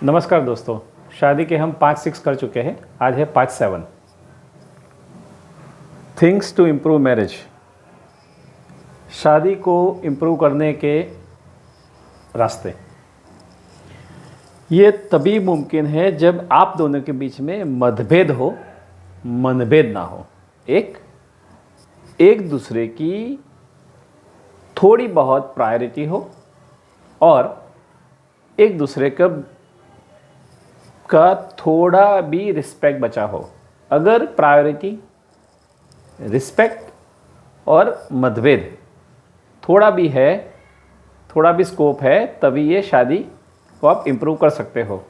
नमस्कार दोस्तों, शादी के हम 5-6 कर चुके हैं। आज है 5-7 थिंग्स टू इम्प्रूव मैरिज। शादी को इम्प्रूव करने के रास्ते ये तभी मुमकिन है जब आप दोनों के बीच में मतभेद हो, मनभेद ना हो। एक दूसरे की थोड़ी बहुत प्रायोरिटी हो और एक दूसरे का थोड़ा भी रिस्पेक्ट बचा हो। अगर प्रायोरिटी, रिस्पेक्ट और मतभेद थोड़ा भी है, थोड़ा भी स्कोप है, तभी ये शादी को आप इम्प्रूव कर सकते हो।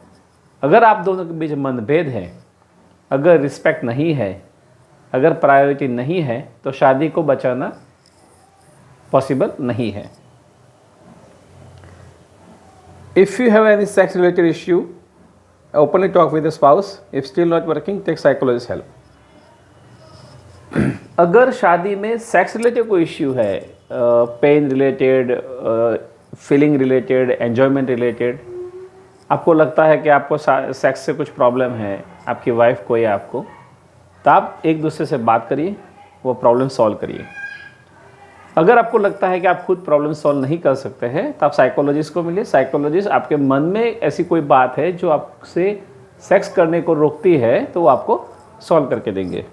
अगर आप दोनों के बीच मतभेद है, अगर रिस्पेक्ट नहीं है, अगर प्रायोरिटी नहीं है, तो शादी को बचाना पॉसिबल नहीं है। If you have any sex related issue, openly talk with the spouse. If still not working, take psychologist help. अगर शादी में सेक्स रिलेटेड कोई इश्यू है, pen related, feeling related, enjoyment related, आपको लगता है कि आपको सेक्स से कुछ प्रॉब्लम है, आपकी वाइफ को या आपको, तो आप एक दूसरे से बात करिए, वो प्रॉब्लम सॉल्व करिए। अगर आपको लगता है कि आप खुद प्रॉब्लम सॉल्व नहीं कर सकते हैं, तो आप साइकोलॉजिस्ट को मिलिए। साइकोलॉजिस्ट आपके मन में ऐसी कोई बात है जो आपसे सेक्स करने को रोकती है, तो वो आपको सॉल्व करके देंगे।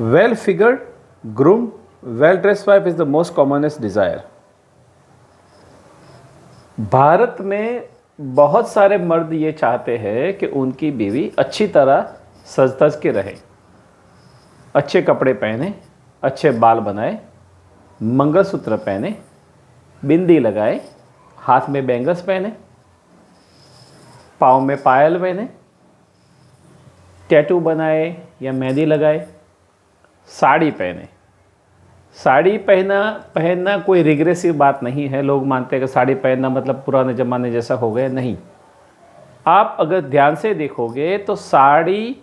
Well figured, groomed, well dressed wife is the most commonest desire. Bharat में बहुत सारे मर्द ये चाहते हैं कि उनकी बीवी अच्छी तरह सज धज के रहे, अच्छे कपड़े पहने, अच्छे बाल बनाए, मंगलसूत्र पहने, बिंदी लगाए, हाथ में बैंगल्स पहने, पाँव में पायल पहने, टैटू बनाए या मेहंदी लगाए, साड़ी पहने। साड़ी पहनना कोई रिग्रेसिव बात नहीं है। लोग मानते हैं कि साड़ी पहनना मतलब पुराने ज़माने जैसा हो गया। नहीं, आप अगर ध्यान से देखोगे तो साड़ी,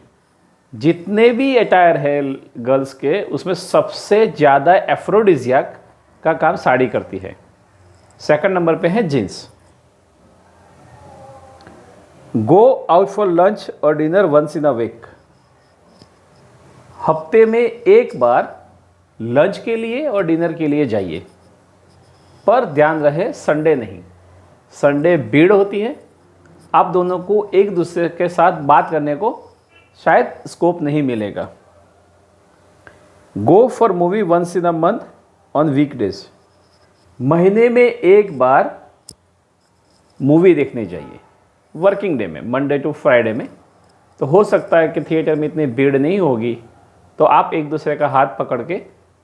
जितने भी अटायर है गर्ल्स के, उसमें सबसे ज़्यादा एफ्रोडिजियाक का काम साड़ी करती है। सेकंड नंबर पे है jeans. Go out for lunch और dinner once in a week. हफ्ते में एक बार लंच के लिए और डिनर के लिए जाइए, पर ध्यान रहे संडे नहीं। संडे भीड़ होती है, आप दोनों को एक दूसरे के साथ बात करने को शायद स्कोप नहीं मिलेगा। Go for movie once in a month on weekdays. महीने में एक बार मूवी देखने जाइए, वर्किंग डे में, मंडे टू फ्राइडे में। तो हो सकता है कि थिएटर में इतनी भीड़ नहीं होगी, तो आप एक दूसरे का हाथ पकड़ के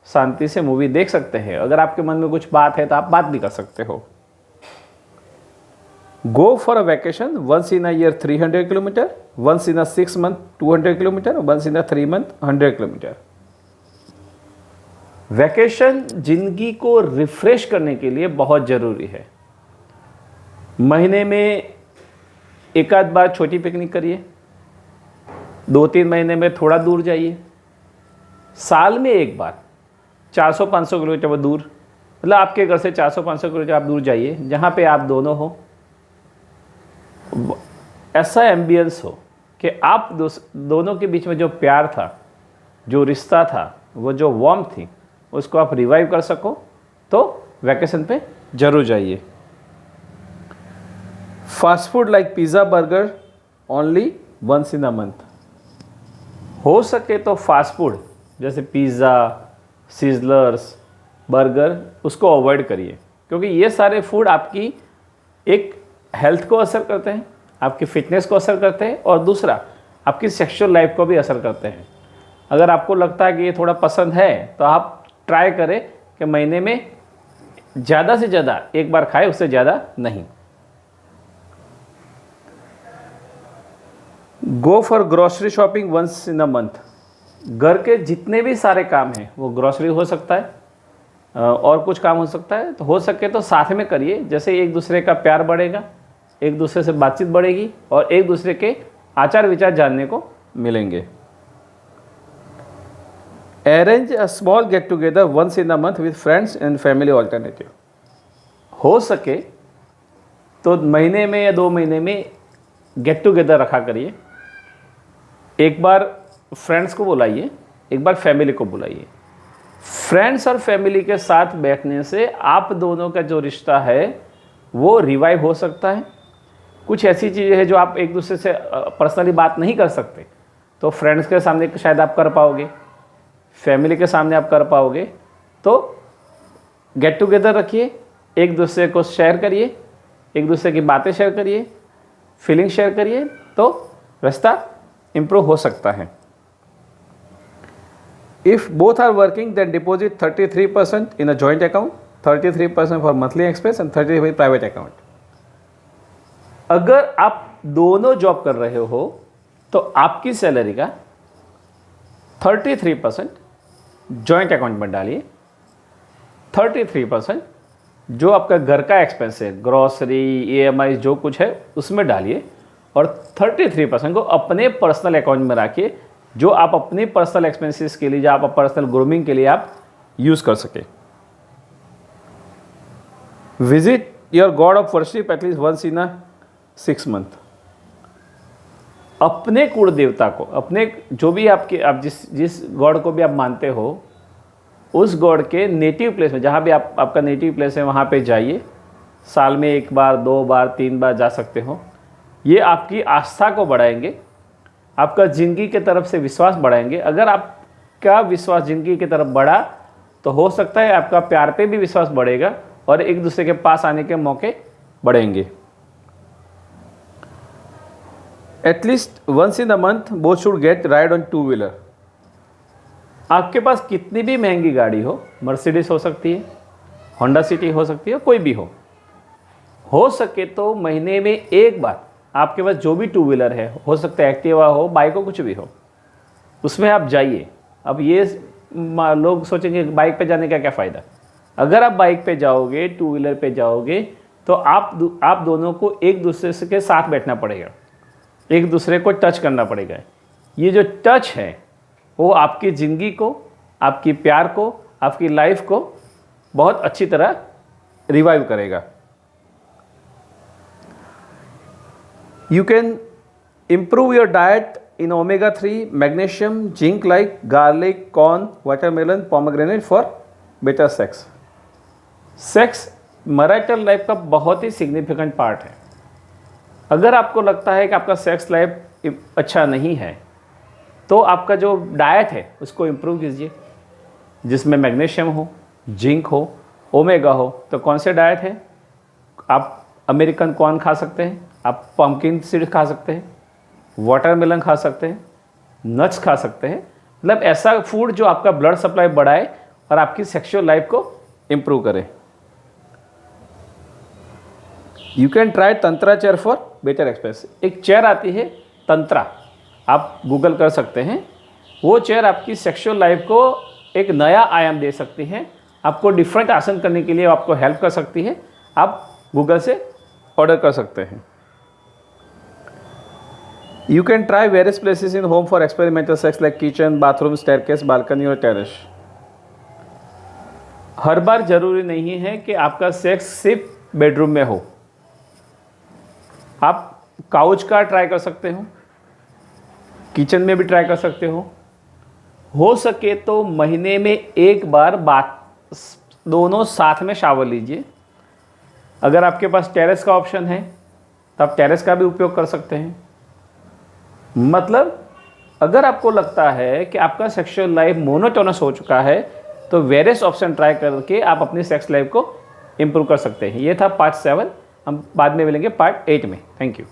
शांति से मूवी देख सकते हैं। अगर आपके मन में कुछ बात है तो आप बात भी कर सकते हो। Go for a vacation once in a year 300 kilometre, once in a 6 month 200 kilometre, once in a 3 month 100 kilometre. Vacation जिंदगी को रिफ्रेश करने के लिए बहुत ज़रूरी है। महीने में एक आध बार छोटी पिकनिक करिए, 2-3 महीने में थोड़ा दूर जाइए, साल में एक बार 400-500 किलोमीटर दूर, मतलब आपके घर से 400-500 किलोमीटर आप दूर जाइए, जहाँ पे आप दोनों हो, ऐसा एम्बियंस हो कि आप दोनों के बीच में जो प्यार था, जो रिश्ता था, वो जो वार्मथ थी, उसको आप रिवाइव कर सको, तो वैकेशन पे जरूर जाइए। Fast food like pizza, burger only once in a month. हो सके तो फास्ट फूड जैसे पिज़्ज़ा, सिजलर्स, बर्गर, उसको अवॉइड करिए, क्योंकि ये सारे फूड आपकी एक हेल्थ को असर करते हैं, आपकी फिटनेस को असर करते हैं, और दूसरा आपकी सेक्सुअल लाइफ को भी असर करते हैं। अगर आपको लगता है कि ये थोड़ा पसंद है, तो आप ट्राई करें कि महीने में ज़्यादा से ज़्यादा एक बार खाए, उससे ज़्यादा नहीं। Go for grocery shopping once in a month. घर के जितने भी सारे काम हैं, वो ग्रोसरी हो सकता है और कुछ काम हो सकता है, तो हो सके तो साथ में करिए। जैसे एक दूसरे का प्यार बढ़ेगा, एक दूसरे से बातचीत बढ़ेगी, और एक दूसरे के आचार विचार जानने को मिलेंगे। Arrange a small get together once in a month with friends and family alternative. हो सके तो महीने में या 2 महीने में गेट टुगेदर रखा करिए। एक बार फ्रेंड्स को बुलाइए, एक बार फैमिली को बुलाइए। फ्रेंड्स और फैमिली के साथ बैठने से आप दोनों का जो रिश्ता है वो रिवाइव हो सकता है। कुछ ऐसी चीज़ें हैं जो आप एक दूसरे से पर्सनली बात नहीं कर सकते, तो फ्रेंड्स के सामने शायद आप कर पाओगे, फैमिली के सामने आप कर पाओगे। तो गेट टुगेदर रखिए, एक दूसरे को शेयर करिए, एक दूसरे की बातें शेयर करिए, फीलिंग शेयर करिए, तो रिश्ता इम्प्रूव हो सकता है। If both are working then deposit 33% in a joint account, 33% for monthly expense and 33% private account. अगर आप दोनों जॉब कर रहे हो तो आपकी सैलरी का 33% जॉइंट अकाउंट में डालिए, 33% जो आपका घर का एक्सपेंस है, ग्रॉसरी, EMI जो कुछ है उसमें डालिए, और 33% को अपने पर्सनल अकाउंट में रखिए, जो आप अपने पर्सनल एक्सपेंसेस के लिए, जो आप पर्सनल ग्रूमिंग के लिए आप यूज़ कर सके। Visit your god of worship at least once in a 6 month. अपने कुल देवता को, अपने जो भी आपके, आप जिस गॉड को भी आप मानते हो, उस गॉड के नेटिव प्लेस में, जहाँ भी आपका नेटिव प्लेस है वहाँ पे जाइए। साल में 1 बार, 2 बार, 3 बार जा सकते हो। ये आपकी आस्था को बढ़ाएंगे, आपका ज़िंदगी के तरफ से विश्वास बढ़ाएंगे। अगर आपका विश्वास ज़िंदगी की तरफ बढ़ा तो हो सकता है आपका प्यार पे भी विश्वास बढ़ेगा और एक दूसरे के पास आने के मौके बढ़ेंगे। At least once in a month both should get ride on 2 wheeler. आपके पास कितनी भी महंगी गाड़ी हो, मर्सिडीज हो सकती है, होंडा सिटी हो सकती है, कोई भी हो सके तो महीने में एक बार आपके पास जो भी 2 व्हीलर है, हो सकता है एक्टिवा हो, बाइक हो, कुछ भी हो, उसमें आप जाइए। अब ये लोग सोचेंगे बाइक पे जाने का क्या फ़ायदा। अगर आप बाइक पे जाओगे, 2 व्हीलर पे जाओगे, तो आप दोनों को एक दूसरे के साथ बैठना पड़ेगा, एक दूसरे को टच करना पड़ेगा। ये जो टच है वो आपकी ज़िंदगी को, आपकी प्यार को, आपकी लाइफ को बहुत अच्छी तरह रिवाइव करेगा। You can improve your diet in omega-3, magnesium, zinc like garlic, corn, watermelon, pomegranate for better sex. Sex marital life का बहुत ही सिग्निफिकेंट पार्ट है। अगर आपको लगता है कि आपका सेक्स लाइफ अच्छा नहीं है, तो आपका जो डाइट है उसको इम्प्रूव कीजिए, जिसमें मैग्नीशियम हो, जिंक हो, ओमेगा हो। तो कौन से डाइट है? आप अमेरिकन कॉर्न खा सकते हैं, आप पम्पकिन सीड खा सकते हैं, वाटरमेलन खा सकते हैं, नट्स खा सकते हैं। मतलब ऐसा फूड जो आपका ब्लड सप्लाई बढ़ाए और आपकी सेक्सुअल लाइफ को इम्प्रूव करे। You can try tantra chair for better express. एक चेयर आती है तंत्रा, आप गूगल कर सकते हैं। वो चेयर आपकी सेक्सुअल लाइफ को एक नया आयाम दे सकती है, आपको डिफरेंट आसन करने के लिए आपको हेल्प कर सकती है। आप गूगल से ऑर्डर कर सकते हैं। You can try various places in home for experimental sex like kitchen, bathroom, staircase, balcony और टेरेस। हर बार जरूरी नहीं है कि आपका सेक्स सिर्फ बेडरूम में हो। आप काउच का ट्राई कर सकते हो, किचन में भी ट्राई कर सकते हो सके तो महीने में एक बार दोनों साथ में शावर लीजिए। अगर आपके पास टेरेस का ऑप्शन है तो आप टेरेस का भी उपयोग कर सकते हैं। मतलब अगर आपको लगता है कि आपका सेक्सुअल लाइफ मोनोटोनस हो चुका है, तो वेरियस ऑप्शन ट्राई करके आप अपनी सेक्स लाइफ को इम्प्रूव कर सकते हैं। ये था पार्ट 7, हम बाद में मिलेंगे पार्ट 8 में। Thank you.